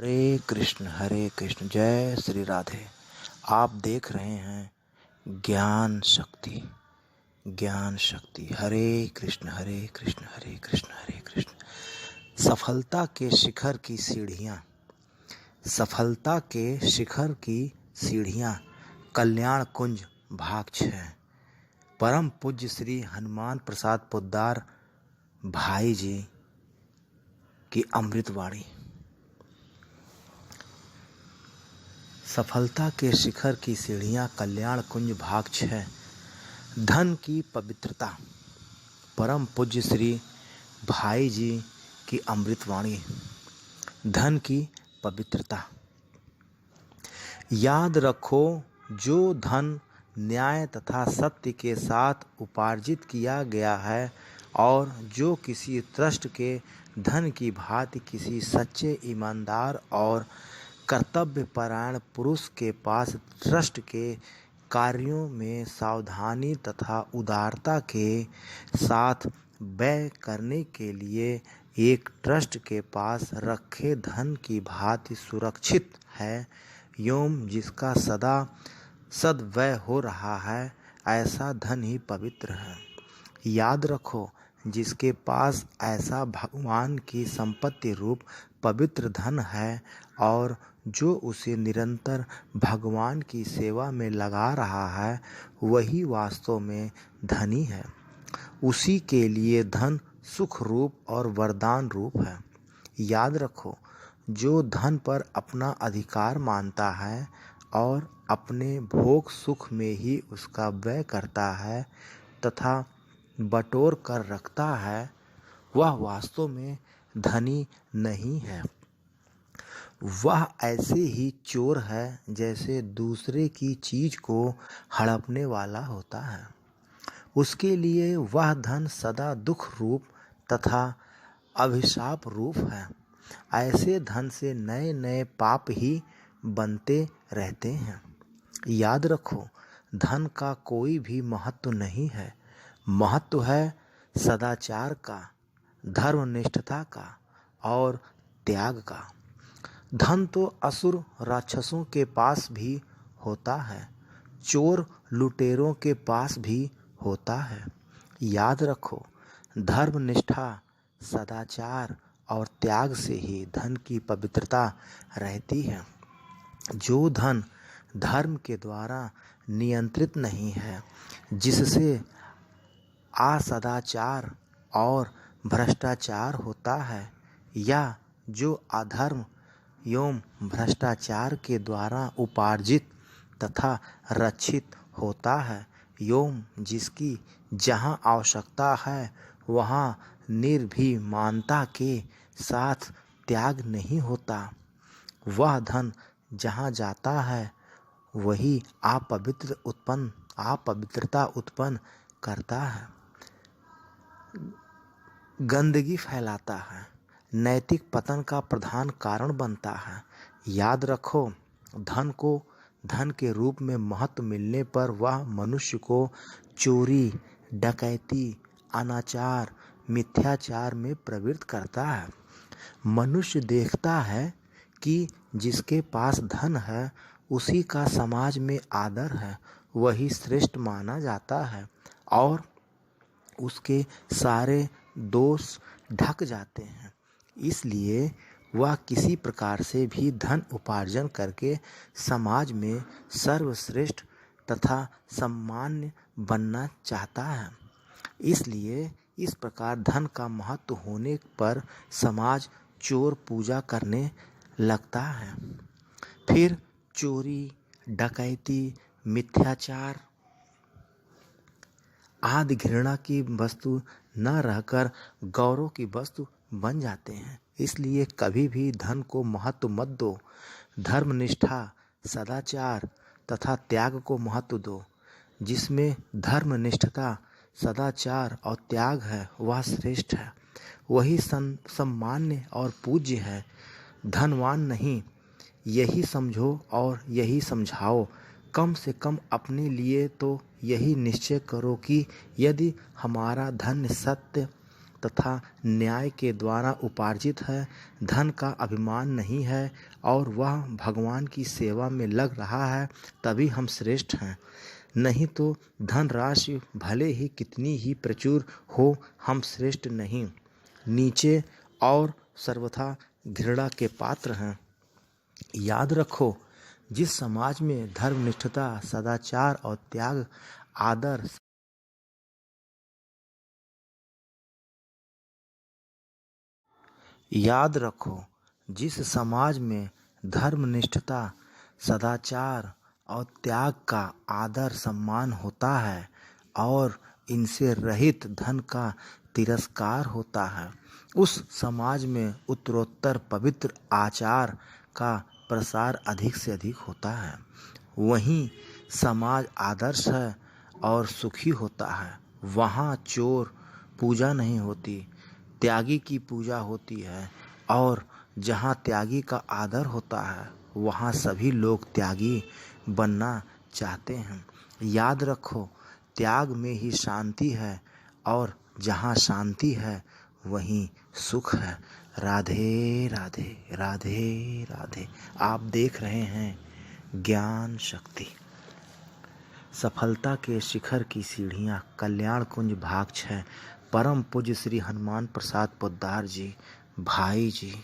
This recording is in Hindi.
हरे कृष्ण, जय श्री राधे। आप देख रहे हैं ज्ञान शक्ति। ज्ञान शक्ति। हरे कृष्ण हरे कृष्ण हरे कृष्ण हरे कृष्ण। सफलता के शिखर की सीढ़ियाँ। सफलता के शिखर की सीढ़ियाँ। कल्याण कुंज भाग 6। परम पूज्य श्री हनुमान प्रसाद पोद्दार भाई जी की अमृतवाणी। सफलता के शिखर की सीढ़ियाँ। कल्याण कुंज भाग 6। धन की पवित्रता। परम पूज्य श्री भाई जी की अमृतवाणी। धन की पवित्रता। याद रखो, जो धन न्याय तथा सत्य के साथ उपार्जित किया गया है और जो किसी त्रस्त के धन की भांति किसी सच्चे, ईमानदार और कर्तव्यपरायण पुरुष के पास ट्रस्ट के कार्यों में सावधानी तथा उदारता के साथ व्यय करने के लिए एक ट्रस्ट के पास रखे धन की भांति सुरक्षित है, एवं जिसका सदा सद्व्यय हो रहा है, ऐसा धन ही पवित्र है। याद रखो, जिसके पास ऐसा भगवान की संपत्ति रूप पवित्र धन है और जो उसे निरंतर भगवान की सेवा में लगा रहा है, वही वास्तव में धनी है। उसी के लिए धन सुख रूप और वरदान रूप है। याद रखो, जो धन पर अपना अधिकार मानता है और अपने भोग सुख में ही उसका व्यय करता है तथा बटोर कर रखता है, वह वास्तव में धनी नहीं है। वह ऐसे ही चोर है जैसे दूसरे की चीज को हड़पने वाला होता है। उसके लिए वह धन सदा दुख रूप तथा अभिशाप रूप है। ऐसे धन से नए नए पाप ही बनते रहते हैं। याद रखो, धन का कोई भी महत्व नहीं है। महत्व है सदाचार का, धर्मनिष्ठता का और त्याग का। धन तो असुर राक्षसों के पास भी होता है, चोर लुटेरों के पास भी होता है। याद रखो, धर्मनिष्ठा, सदाचार और त्याग से ही धन की पवित्रता रहती है। जो धन धर्म के द्वारा नियंत्रित नहीं है, जिससे असदाचार और भ्रष्टाचार होता है, या जो अधर्म एवं भ्रष्टाचार के द्वारा उपार्जित तथा रक्षित होता है, एवं जिसकी जहाँ आवश्यकता है वहाँ निर्भीमानता के साथ त्याग नहीं होता, वह धन जहाँ जाता है वही अपवित्रता उत्पन्न करता है, गंदगी फैलाता है, नैतिक पतन का प्रधान कारण बनता है। याद रखो, धन को धन के रूप में महत्व मिलने पर वह मनुष्य को चोरी, डकैती, अनाचार, मिथ्याचार में प्रवृत्त करता है। मनुष्य देखता है कि जिसके पास धन है उसी का समाज में आदर है, वही श्रेष्ठ माना जाता है और उसके सारे दोष ढक जाते हैं। इसलिए वह किसी प्रकार से भी धन उपार्जन करके समाज में सर्वश्रेष्ठ तथा सम्मान्य बनना चाहता है। इसलिए इस प्रकार धन का महत्व होने पर समाज चोर पूजा करने लगता है। फिर चोरी, डकैती, मिथ्याचार आदि घृणा की वस्तु न रहकर गौरव की वस्तु बन जाते हैं। इसलिए कभी भी धन को महत्व मत दो। धर्मनिष्ठा, सदाचार तथा त्याग को महत्व दो। जिसमें धर्मनिष्ठता, सदाचार और त्याग है वह श्रेष्ठ है, वही सम्मान्य और पूज्य है। धनवान नहीं, यही समझो और यही समझाओ। कम से कम अपने लिए तो यही निश्चय करो कि यदि हमारा धन सत्य तथा न्याय के द्वारा उपार्जित है, धन का अभिमान नहीं है और वह भगवान की सेवा में लग रहा है, तभी हम श्रेष्ठ हैं। नहीं तो धन राशि भले ही कितनी ही प्रचुर हो, हम श्रेष्ठ नहीं, नीचे और सर्वथा घृणा के पात्र हैं। याद रखो, जिस समाज में धर्मनिष्ठता, सदाचार और त्याग आदर याद रखो जिस समाज में धर्मनिष्ठता, सदाचार और त्याग का आदर सम्मान होता है और इनसे रहित धन का तिरस्कार होता है, उस समाज में उत्तरोत्तर पवित्र आचार का प्रसार अधिक से अधिक होता है। वहीं समाज आदर्श है और सुखी होता है, वहाँ चोर पूजा नहीं होती, त्यागी की पूजा होती है। और जहाँ त्यागी का आदर होता है, वहाँ सभी लोग त्यागी बनना चाहते हैं। याद रखो, त्याग में ही शांति है और जहाँ शांति है वहीं सुख है। राधे राधे राधे राधे। आप देख रहे हैं ज्ञान शक्ति। सफलता के शिखर की सीढ़ियाँ, कल्याण कुंज भाग 6। परम पूज्य श्री हनुमान प्रसाद पोद्दार जी, भाई जी।